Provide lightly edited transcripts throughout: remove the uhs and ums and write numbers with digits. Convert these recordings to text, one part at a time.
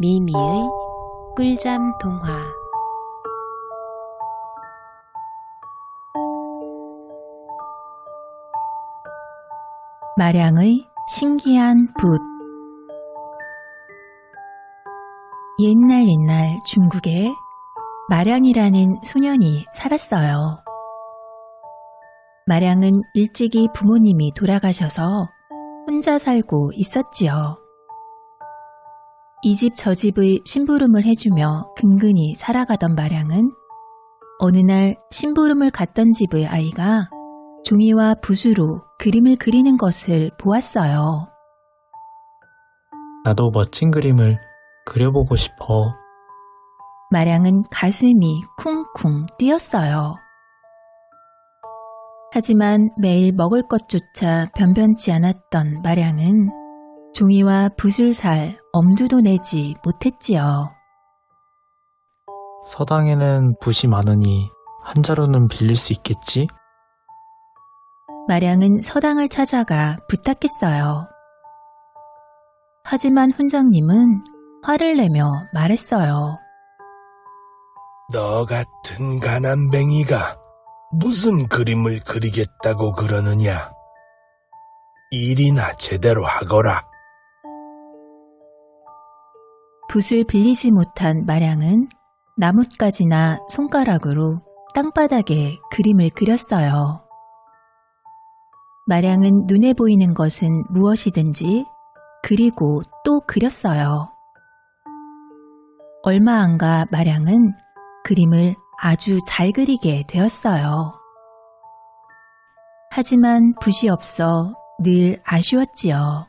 미미의 꿀잠 동화. 마량의 신기한 붓. 옛날 중국에 마량이라는 소년이 살았어요. 마량은 일찍이 부모님이 돌아가셔서 혼자 살고 있었지요. 이 집 저 집의 심부름을 해주며 근근히 살아가던 마량은 어느 날 심부름을 갔던 집의 아이가 종이와 붓으로 그림을 그리는 것을 보았어요. 나도 멋진 그림을 그려보고 싶어. 마량은 가슴이 쿵쿵 뛰었어요. 하지만 매일 먹을 것조차 변변치 않았던 마량은 종이와 붓을 살 엄두도 내지 못했지요. 서당에는 붓이 많으니 한 자루는 빌릴 수 있겠지? 마량은 서당을 찾아가 부탁했어요. 하지만 훈장님은 화를 내며 말했어요. 너 같은 가난뱅이가 무슨 그림을 그리겠다고 그러느냐? 일이나 제대로 하거라. 붓을 빌리지 못한 마량은 나뭇가지나 손가락으로 땅바닥에 그림을 그렸어요. 마량은 눈에 보이는 것은 무엇이든지 그리고 또 그렸어요. 얼마 안 가 마량은 그림을 아주 잘 그리게 되었어요. 하지만 붓이 없어 늘 아쉬웠지요.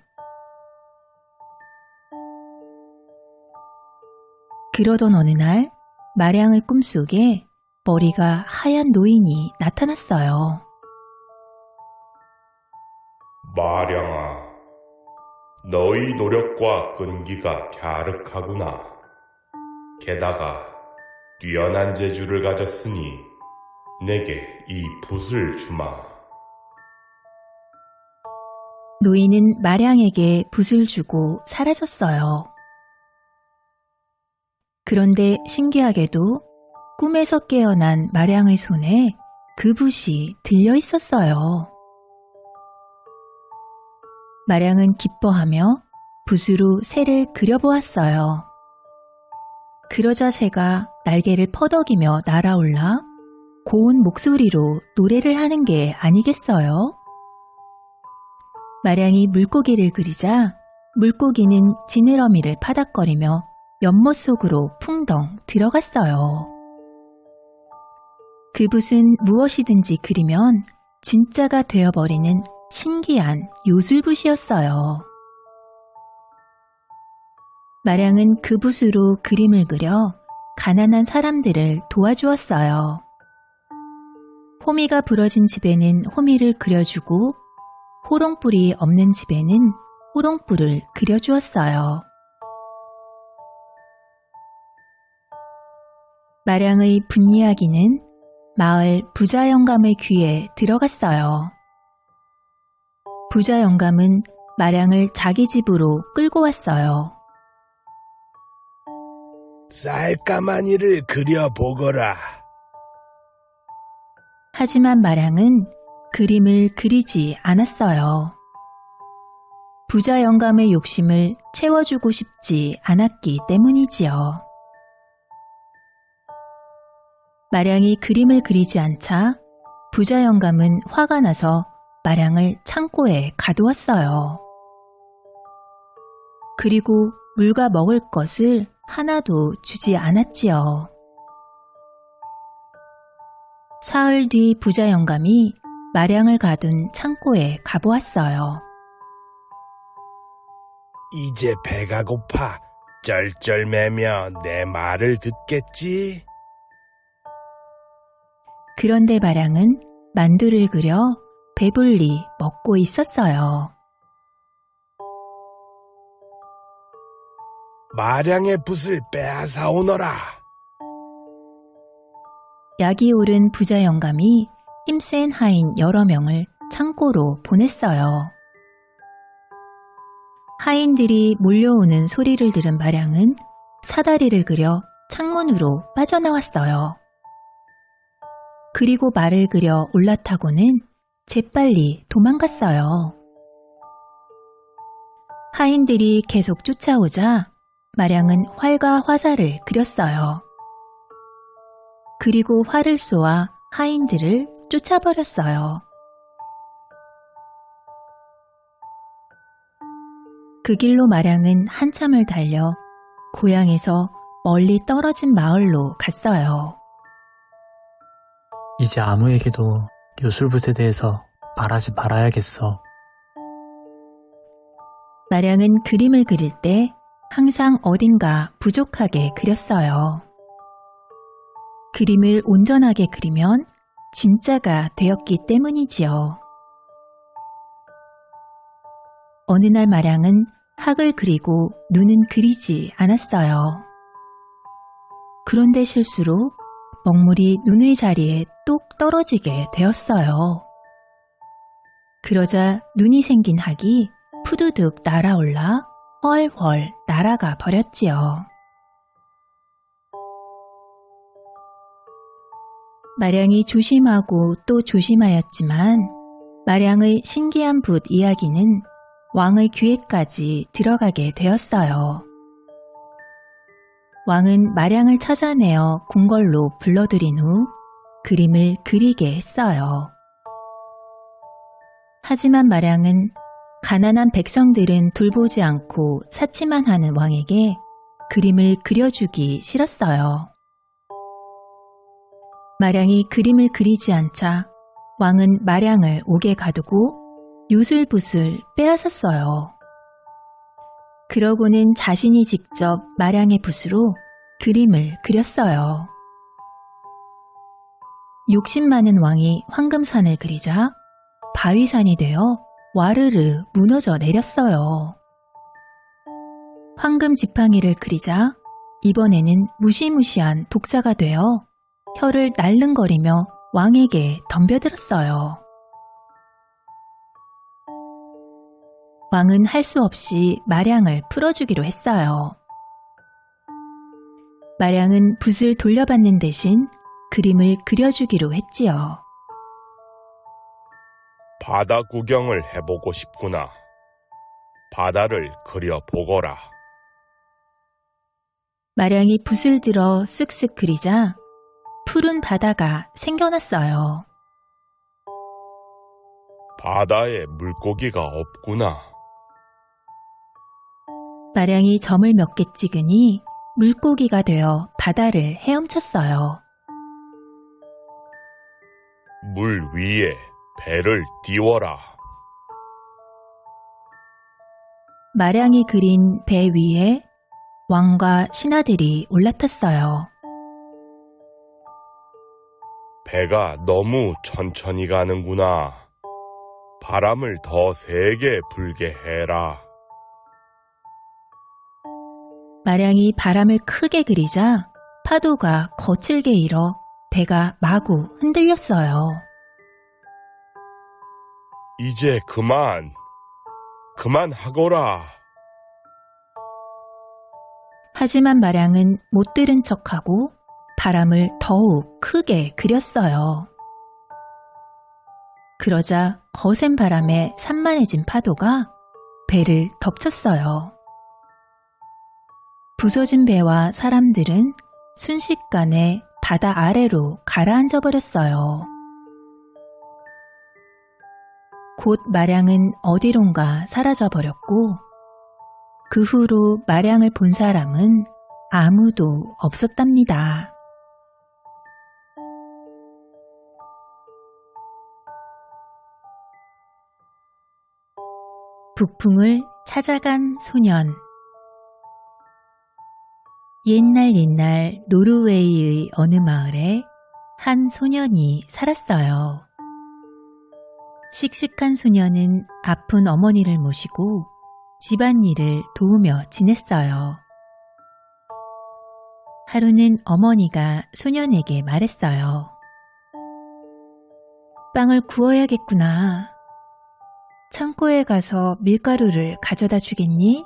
그러던 어느 날 마량의 꿈속에 머리가 하얀 노인이 나타났어요. 마량아, 너의 노력과 끈기가 갸륵하구나. 게다가 뛰어난 재주를 가졌으니 내게 이 붓을 주마. 노인은 마량에게 붓을 주고 사라졌어요. 그런데 신기하게도 꿈에서 깨어난 마량의 손에 그 붓이 들려 있었어요. 마량은 기뻐하며 붓으로 새를 그려보았어요. 그러자 새가 날개를 퍼덕이며 날아올라 고운 목소리로 노래를 하는 게 아니겠어요? 마량이 물고기를 그리자 물고기는 지느러미를 파닥거리며 연못 속으로 풍덩 들어갔어요. 그 붓은 무엇이든지 그리면 진짜가 되어버리는 신기한 요술붓이었어요. 마량은 그 붓으로 그림을 그려 가난한 사람들을 도와주었어요. 호미가 부러진 집에는 호미를 그려주고 호롱불이 없는 집에는 호롱불을 그려주었어요. 마량의 붓 이야기는 마을 부자 영감의 귀에 들어갔어요. 부자 영감은 마량을 자기 집으로 끌고 왔어요. 쌀까마니를 그려보거라. 하지만 마량은 그림을 그리지 않았어요. 부자 영감의 욕심을 채워주고 싶지 않았기 때문이지요. 마량이 그림을 그리지 않자 부자 영감은 화가 나서 마량을 창고에 가두었어요. 그리고 물과 먹을 것을 하나도 주지 않았지요. 사흘 뒤 부자 영감이 마량을 가둔 창고에 가보았어요. 이제 배가 고파 쩔쩔매며 내 말을 듣겠지? 그런데 마량은 만두를 그려 배불리 먹고 있었어요. 마량의 붓을 빼앗아 오너라. 약이 오른 부자 영감이 힘센 하인 여러 명을 창고로 보냈어요. 하인들이 몰려오는 소리를 들은 마량은 사다리를 그려 창문으로 빠져나왔어요. 그리고 말을 그려 올라타고는 재빨리 도망갔어요. 하인들이 계속 쫓아오자 마량은 활과 화살을 그렸어요. 그리고 활을 쏘아 하인들을 쫓아버렸어요. 그 길로 마량은 한참을 달려 고향에서 멀리 떨어진 마을로 갔어요. 이제 아무에게도 요술붓에 대해서 말하지 말아야겠어. 마량은 그림을 그릴 때 항상 어딘가 부족하게 그렸어요. 그림을 온전하게 그리면 진짜가 되었기 때문이지요. 어느 날 마량은 학을 그리고 눈은 그리지 않았어요. 그런데 실수로 먹물이 눈의 자리에 똑 떨어지게 되었어요. 그러자 눈이 생긴 학이 푸두둑 날아올라 헐헐 날아가 버렸지요. 마량이 조심하고 또 조심하였지만 마량의 신기한 붓 이야기는 왕의 귀에까지 들어가게 되었어요. 왕은 마량을 찾아내어 궁궐로 불러들인 후 그림을 그리게 했어요. 하지만 마량은 가난한 백성들은 돌보지 않고 사치만 하는 왕에게 그림을 그려주기 싫었어요. 마량이 그림을 그리지 않자 왕은 마량을 옥에 가두고 요술붓을 빼앗았어요. 그러고는 자신이 직접 마량의 붓으로 그림을 그렸어요. 욕심 많은 왕이 황금산을 그리자 바위산이 되어 와르르 무너져 내렸어요. 황금 지팡이를 그리자 이번에는 무시무시한 독사가 되어 혀를 날름거리며 왕에게 덤벼들었어요. 왕은 할 수 없이 마량을 풀어주기로 했어요. 마량은 붓을 돌려받는 대신 그림을 그려주기로 했지요. 바다 구경을 해보고 싶구나. 바다를 그려보거라. 마량이 붓을 들어 쓱쓱 그리자 푸른 바다가 생겨났어요. 바다에 물고기가 없구나. 마량이 점을 몇 개 찍으니 물고기가 되어 바다를 헤엄쳤어요. 물 위에 배를 띄워라. 마량이 그린 배 위에 왕과 신하들이 올라탔어요. 배가 너무 천천히 가는구나. 바람을 더 세게 불게 해라. 마량이 바람을 크게 그리자 파도가 거칠게 일어 배가 마구 흔들렸어요. 이제 그만하거라. 하지만 마량은 못 들은 척하고 바람을 더욱 크게 그렸어요. 그러자 거센 바람에 산만해진 파도가 배를 덮쳤어요. 부서진 배와 사람들은 순식간에 바다 아래로 가라앉아 버렸어요. 곧 마량은 어디론가 사라져 버렸고 그 후로 마량을 본 사람은 아무도 없었답니다. 북풍을 찾아간 소년. 옛날 노르웨이의 어느 마을에 한 소년이 살았어요. 씩씩한 소년은 아픈 어머니를 모시고 집안일을 도우며 지냈어요. 하루는 어머니가 소년에게 말했어요. 빵을 구워야겠구나. 창고에 가서 밀가루를 가져다 주겠니?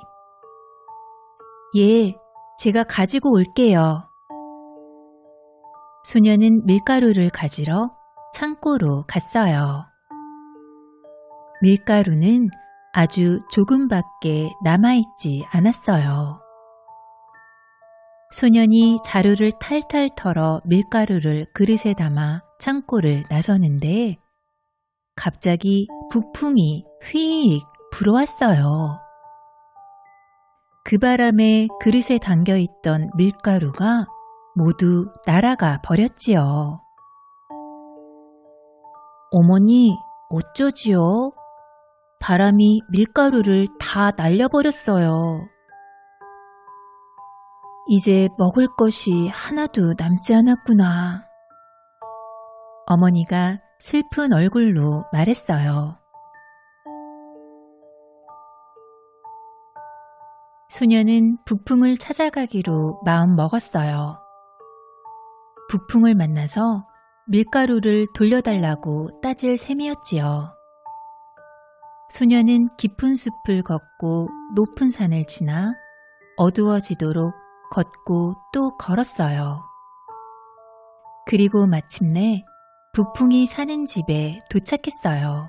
예, 제가 가지고 올게요. 소녀는 밀가루를 가지러 창고로 갔어요. 밀가루는 아주 조금밖에 남아있지 않았어요. 소년이 자루를 탈탈 털어 밀가루를 그릇에 담아 창고를 나서는데 갑자기 북풍이 휙 불어왔어요. 그 바람에 그릇에 담겨있던 밀가루가 모두 날아가 버렸지요. 어머니, 어쩌지요? 바람이 밀가루를 다 날려버렸어요. 이제 먹을 것이 하나도 남지 않았구나. 어머니가 슬픈 얼굴로 말했어요. 소녀는 북풍을 찾아가기로 마음 먹었어요. 북풍을 만나서 밀가루를 돌려달라고 따질 셈이었지요. 소녀는 깊은 숲을 걷고 높은 산을 지나 어두워지도록 걷고 또 걸었어요. 그리고 마침내 북풍이 사는 집에 도착했어요.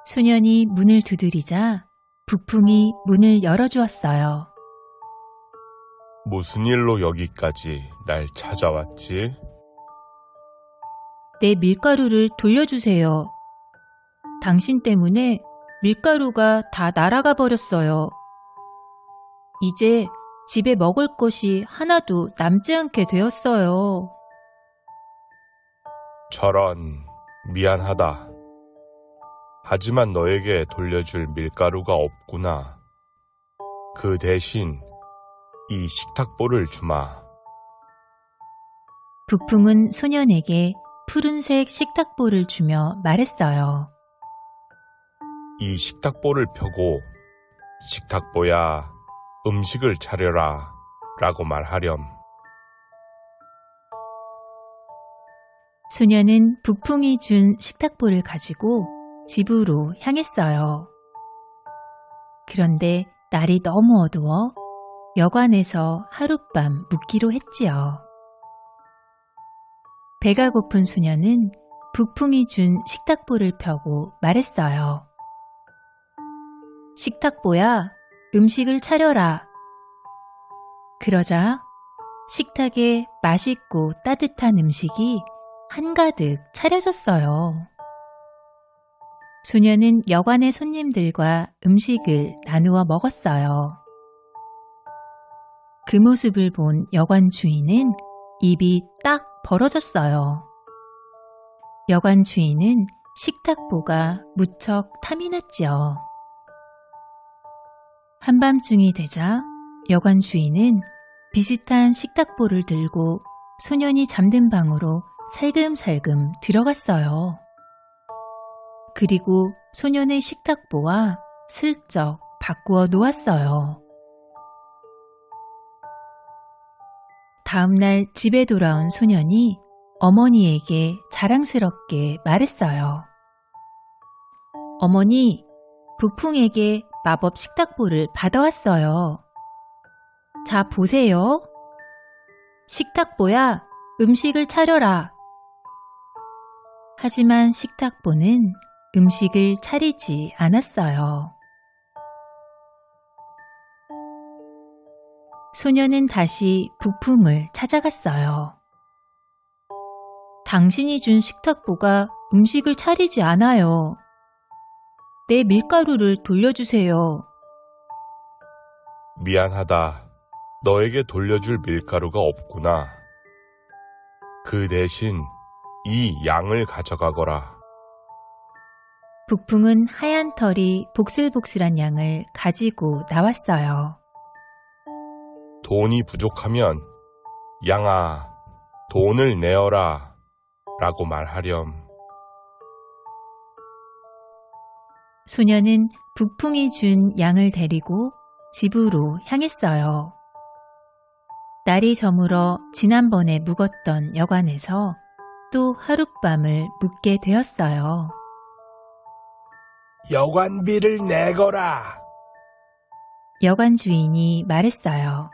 소년이 문을 두드리자 북풍이 문을 열어주었어요. 무슨 일로 여기까지 날 찾아왔지? 내 밀가루를 돌려주세요. 당신 때문에 밀가루가 다 날아가 버렸어요. 이제 집에 먹을 것이 하나도 남지 않게 되었어요. 저런, 미안하다. 하지만 너에게 돌려줄 밀가루가 없구나. 그 대신 이 식탁보를 주마. 북풍은 소년에게 푸른색 식탁보를 주며 말했어요. 이 식탁보를 펴고 식탁보야, 음식을 차려라 라고 말하렴. 소년은 북풍이 준 식탁보를 가지고 집으로 향했어요. 그런데 날이 너무 어두워 여관에서 하룻밤 묵기로 했지요. 배가 고픈 소년은 북풍이 준 식탁보를 펴고 말했어요. 식탁보야, 음식을 차려라. 그러자 식탁에 맛있고 따뜻한 음식이 한가득 차려졌어요. 소년은 여관의 손님들과 음식을 나누어 먹었어요. 그 모습을 본 여관 주인은 입이 딱 벌어졌어요. 여관 주인은 식탁보가 무척 탐이 났지요. 한밤중이 되자 여관 주인은 비슷한 식탁보를 들고 소년이 잠든 방으로 살금살금 들어갔어요. 그리고 소년의 식탁보와 슬쩍 바꾸어 놓았어요. 다음날 집에 돌아온 소년이 어머니에게 자랑스럽게 말했어요. 어머니, 북풍에게 마법 식탁보를 받아왔어요. 자, 보세요. 식탁보야, 음식을 차려라. 하지만 식탁보는 음식을 차리지 않았어요. 소년은 다시 북풍을 찾아갔어요. 당신이 준 식탁보가 음식을 차리지 않아요. 내 밀가루를 돌려주세요. 미안하다. 너에게 돌려줄 밀가루가 없구나. 그 대신 이 양을 가져가거라. 북풍은 하얀 털이 복슬복슬한 양을 가지고 나왔어요. 돈이 부족하면 양아, 돈을 내어라 라고 말하렴. 소년은 북풍이 준 양을 데리고 집으로 향했어요. 날이 저물어 지난번에 묵었던 여관에서 또 하룻밤을 묵게 되었어요. 여관비를 내거라. 여관 주인이 말했어요.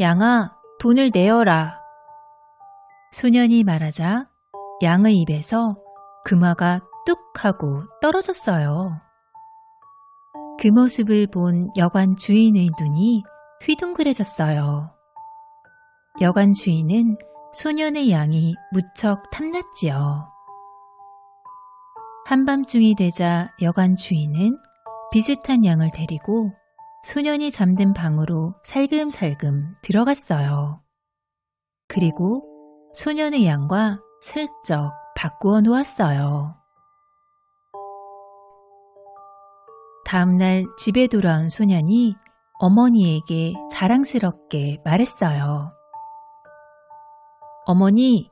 양아, 돈을 내어라. 소년이 말하자 양의 입에서 금화가 뚝 하고 떨어졌어요. 그 모습을 본 여관 주인의 눈이 휘둥그레졌어요. 여관 주인은 소년의 양이 무척 탐났지요. 한밤중이 되자 여관 주인은 비슷한 양을 데리고 소년이 잠든 방으로 살금살금 들어갔어요. 그리고 소년의 양과 슬쩍 바꾸어 놓았어요. 다음날 집에 돌아온 소년이 어머니에게 자랑스럽게 말했어요. 어머니,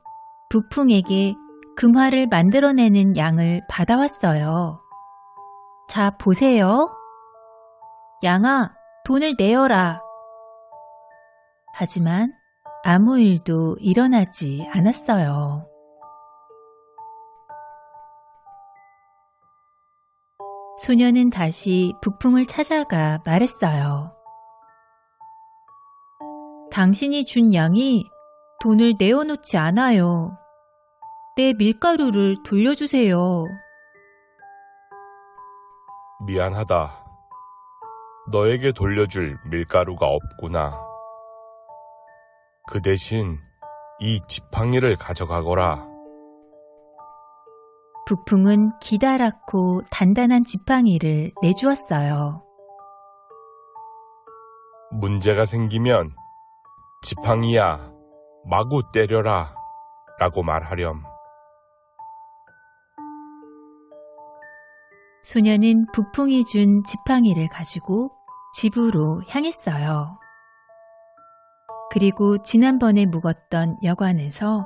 북풍에게 금화를 만들어내는 양을 받아왔어요. 자, 보세요. 양아, 돈을 내어라. 하지만 아무 일도 일어나지 않았어요. 소녀는 다시 북풍을 찾아가 말했어요. 당신이 준 양이 돈을 내어놓지 않아요. 내 밀가루를 돌려주세요. 미안하다. 너에게 돌려줄 밀가루가 없구나. 그 대신 이 지팡이를 가져가거라. 북풍은 기다랗고 단단한 지팡이를 내주었어요. 문제가 생기면 지팡이야, 마구 때려라 라고 말하렴. 소녀는 북풍이 준 지팡이를 가지고 집으로 향했어요. 그리고 지난번에 묵었던 여관에서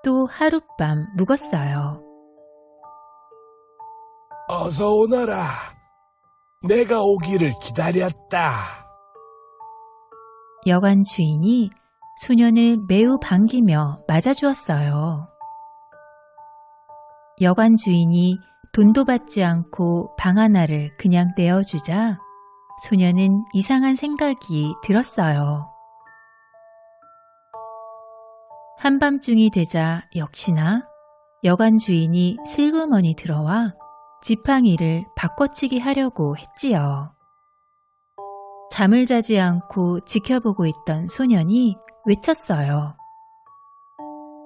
또 하룻밤 묵었어요. 어서 오너라. 내가 오기를 기다렸다. 여관 주인이 소년을 매우 반기며 맞아주었어요. 여관 주인이 돈도 받지 않고 방 하나를 그냥 내어주자 소년은 이상한 생각이 들었어요. 한밤중이 되자 역시나 여관 주인이 슬그머니 들어와 지팡이를 바꿔치기 하려고 했지요. 잠을 자지 않고 지켜보고 있던 소년이 외쳤어요.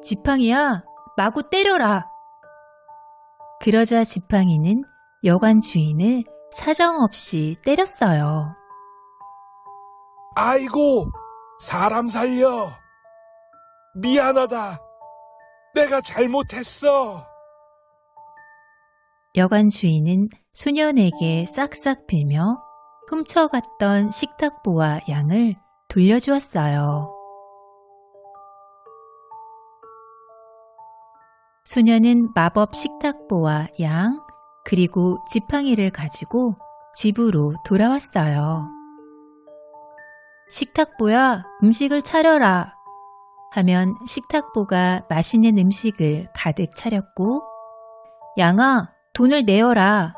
지팡이야, 마구 때려라. 그러자 지팡이는 여관 주인을 사정없이 때렸어요. 아이고, 사람 살려. 미안하다. 내가 잘못했어. 여관 주인은 소년에게 싹싹 빌며 훔쳐갔던 식탁보와 양을 돌려주었어요. 소년은 마법 식탁보와 양, 그리고 지팡이를 가지고 집으로 돌아왔어요. 식탁보야, 음식을 차려라. 하면 식탁보가 맛있는 음식을 가득 차렸고, 양아, 돈을 내어라.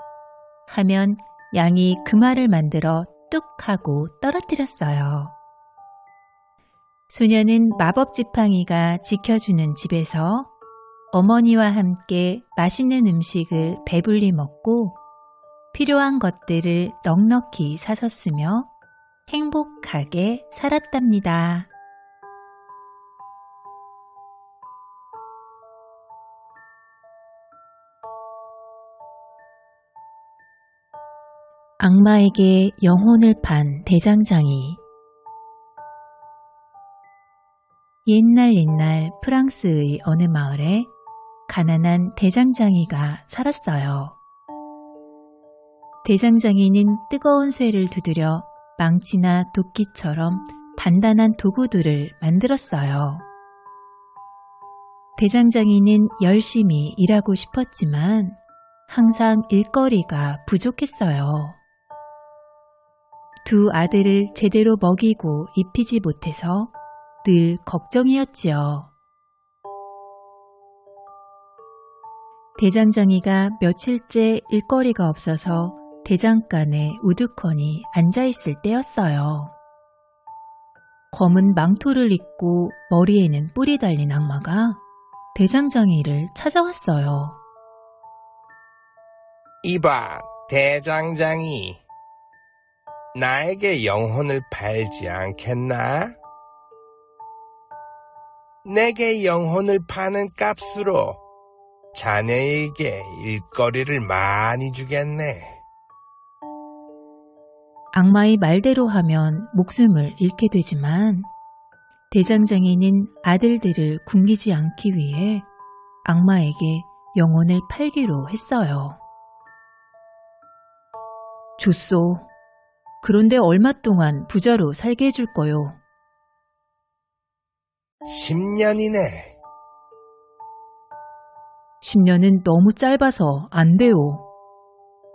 하면 양이 금화를 만들어 뚝 하고 떨어뜨렸어요. 소년은 마법 지팡이가 지켜주는 집에서 어머니와 함께 맛있는 음식을 배불리 먹고 필요한 것들을 넉넉히 사서 쓰며 행복하게 살았답니다. 악마에게 영혼을 판 대장장이. 옛날 프랑스의 어느 마을에 가난한 대장장이가 살았어요. 대장장이는 뜨거운 쇠를 두드려 망치나 도끼처럼 단단한 도구들을 만들었어요. 대장장이는 열심히 일하고 싶었지만 항상 일거리가 부족했어요. 두 아들을 제대로 먹이고 입히지 못해서 늘 걱정이었지요. 대장장이가 며칠째 일거리가 없어서 대장간에 우두커니 앉아있을 때였어요. 검은 망토를 입고 머리에는 뿔이 달린 악마가 대장장이를 찾아왔어요. 이봐, 대장장이. 나에게 영혼을 팔지 않겠나? 내게 영혼을 파는 값으로 자네에게 일거리를 많이 주겠네. 악마의 말대로 하면 목숨을 잃게 되지만 대장장이는 아들들을 굶기지 않기 위해 악마에게 영혼을 팔기로 했어요. 좋소. 그런데 얼마 동안 부자로 살게 해줄 거요. 10년이네. 10년은 너무 짧아서 안 돼요.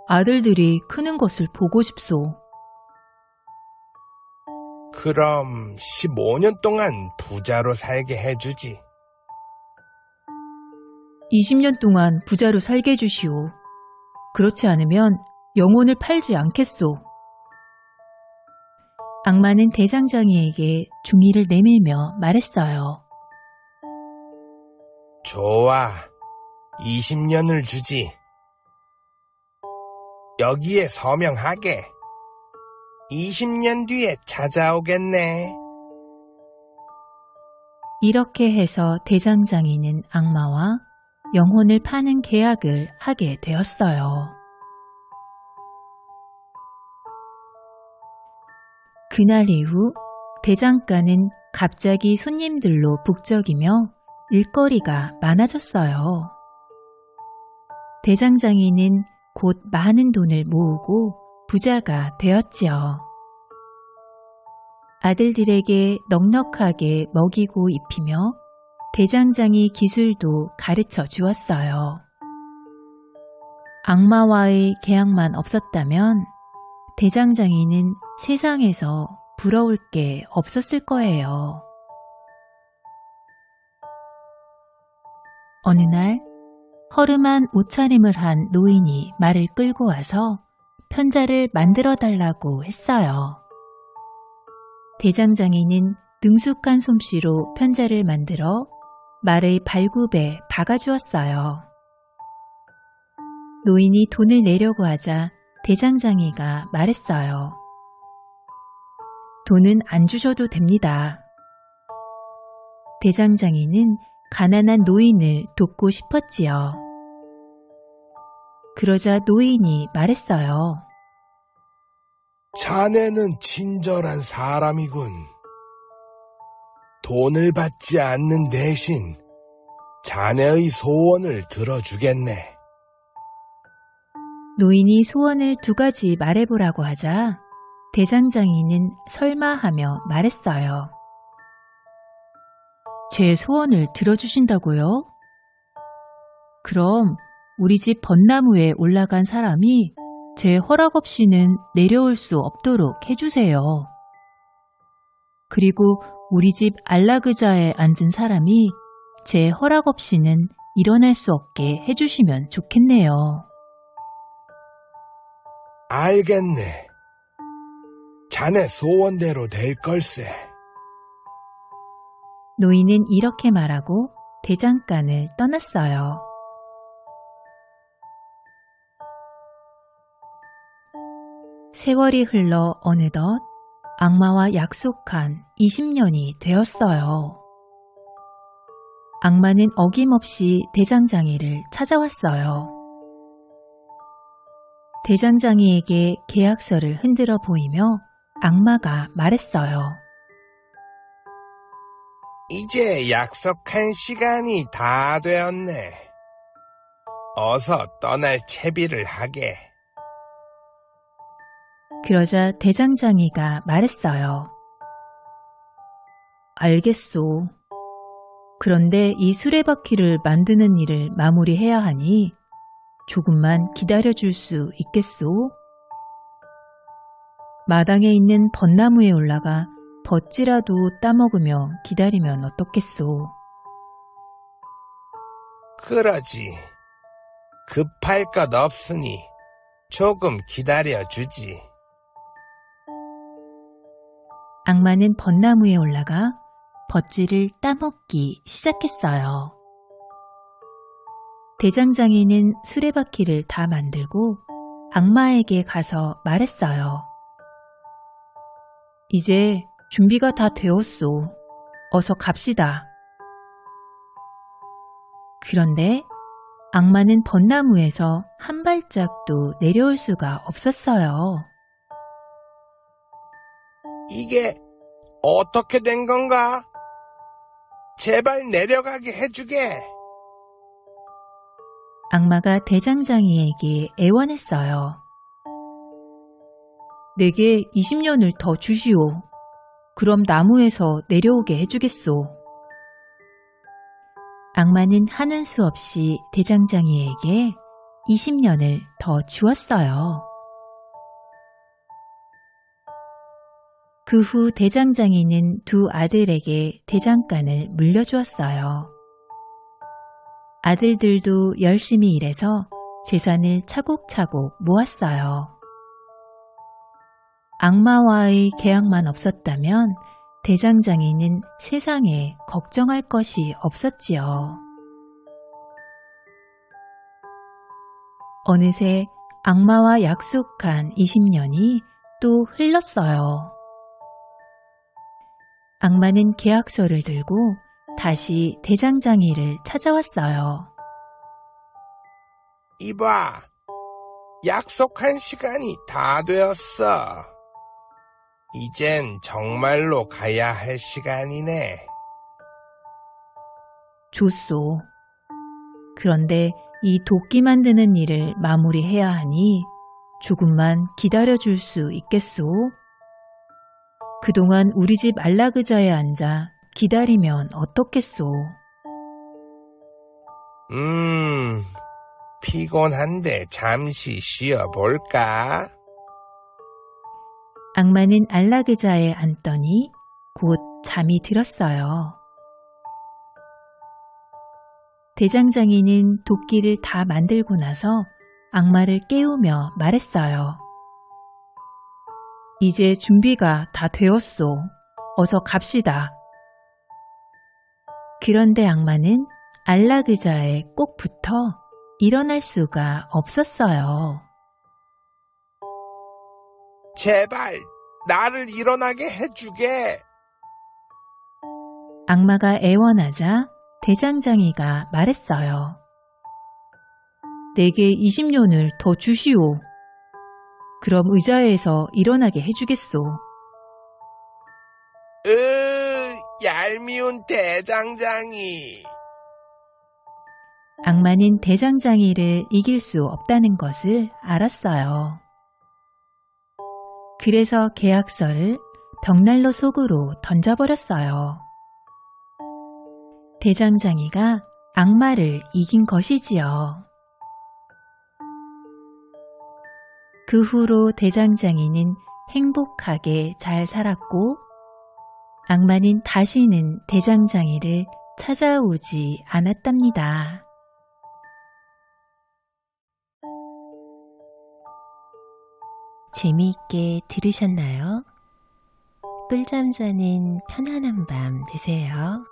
아들들이 크는 것을 보고 싶소. 그럼 15년 동안 부자로 살게 해주지. 20년 동안 부자로 살게 해주시오. 그렇지 않으면 영혼을 팔지 않겠소. 악마는 대장장이에게 종이를 내밀며 말했어요. 좋아. 20년을 주지. 여기에 서명하게. 20년 뒤에 찾아오겠네. 이렇게 해서 대장장이는 악마와 영혼을 파는 계약을 하게 되었어요. 그날 이후 대장간은 갑자기 손님들로 북적이며 일거리가 많아졌어요. 대장장이는 곧 많은 돈을 모으고 부자가 되었지요. 아들들에게 넉넉하게 먹이고 입히며 대장장이 기술도 가르쳐 주었어요. 악마와의 계약만 없었다면 대장장이는 세상에서 부러울 게 없었을 거예요. 어느 날 허름한 옷차림을 한 노인이 말을 끌고 와서 편자를 만들어 달라고 했어요. 대장장이는 능숙한 솜씨로 편자를 만들어 말의 발굽에 박아주었어요. 노인이 돈을 내려고 하자 대장장이가 말했어요. 돈은 안 주셔도 됩니다. 대장장이는 가난한 노인을 돕고 싶었지요. 그러자 노인이 말했어요. 자네는 친절한 사람이군. 돈을 받지 않는 대신 자네의 소원을 들어주겠네. 노인이 소원을 2가지 말해보라고 하자 대장장이는 설마하며 말했어요. 제 소원을 들어주신다고요? 그럼 우리 집 벚나무에 올라간 사람이 제 허락 없이는 내려올 수 없도록 해주세요. 그리고 우리 집 안락의자에 앉은 사람이 제 허락 없이는 일어날 수 없게 해주시면 좋겠네요. 알겠네. 자네 소원대로 될 걸세. 노인은 이렇게 말하고 대장간을 떠났어요. 세월이 흘러 어느덧 악마와 약속한 20년이 되었어요. 악마는 어김없이 대장장이를 찾아왔어요. 대장장이에게 계약서를 흔들어 보이며 악마가 말했어요. 이제 약속한 시간이 다 되었네. 어서 떠날 채비를 하게. 그러자 대장장이가 말했어요. 알겠소. 그런데 이 수레바퀴를 만드는 일을 마무리해야 하니 조금만 기다려줄 수 있겠소? 마당에 있는 벚나무에 올라가 벗지라도 따먹으며 기다리면 어떻겠소? 그러지. 급할 것 없으니 조금 기다려주지. 악마는 벚나무에 올라가 벚지를 따먹기 시작했어요. 대장장이는 수레바퀴를 다 만들고 악마에게 가서 말했어요. 이제 준비가 다 되었소. 어서 갑시다. 그런데 악마는 벚나무에서 한 발짝도 내려올 수가 없었어요. 이게 어떻게 된 건가? 제발 내려가게 해주게. 악마가 대장장이에게 애원했어요. 내게 20년을 더 주시오. 그럼 나무에서 내려오게 해주겠소. 악마는 하는 수 없이 대장장이에게 20년을 더 주었어요. 그 후 대장장이는 두 아들에게 대장간을 물려주었어요. 아들들도 열심히 일해서 재산을 차곡차곡 모았어요. 악마와의 계약만 없었다면 대장장이는 세상에 걱정할 것이 없었지요. 어느새 악마와 약속한 20년이 또 흘렀어요. 악마는 계약서를 들고 다시 대장장이를 찾아왔어요. 이봐, 약속한 시간이 다 되었어. 이젠 정말로 가야 할 시간이네. 좋소. 그런데 이 도끼 만드는 일을 마무리해야 하니 조금만 기다려줄 수 있겠소? 그동안 우리 집 안락의자에 앉아 기다리면 어떻겠소? 피곤한데 잠시 쉬어볼까? 악마는 안락의자에 앉더니 곧 잠이 들었어요. 대장장이는 도끼를 다 만들고 나서 악마를 깨우며 말했어요. 이제 준비가 다 되었소. 어서 갑시다. 그런데 악마는 안락의자에 꼭 붙어 일어날 수가 없었어요. 제발 나를 일어나게 해주게. 악마가 애원하자 대장장이가 말했어요. 내게 20년을 더 주시오. 그럼 의자에서 일어나게 해주겠소. 얄미운 대장장이. 악마는 대장장이를 이길 수 없다는 것을 알았어요. 그래서 계약서를 벽난로 속으로 던져버렸어요. 대장장이가 악마를 이긴 것이지요. 그 후로 대장장이는 행복하게 잘 살았고 악마는 다시는 대장장이를 찾아오지 않았답니다. 재미있게 들으셨나요? 꿀잠 자는 편안한 밤 되세요.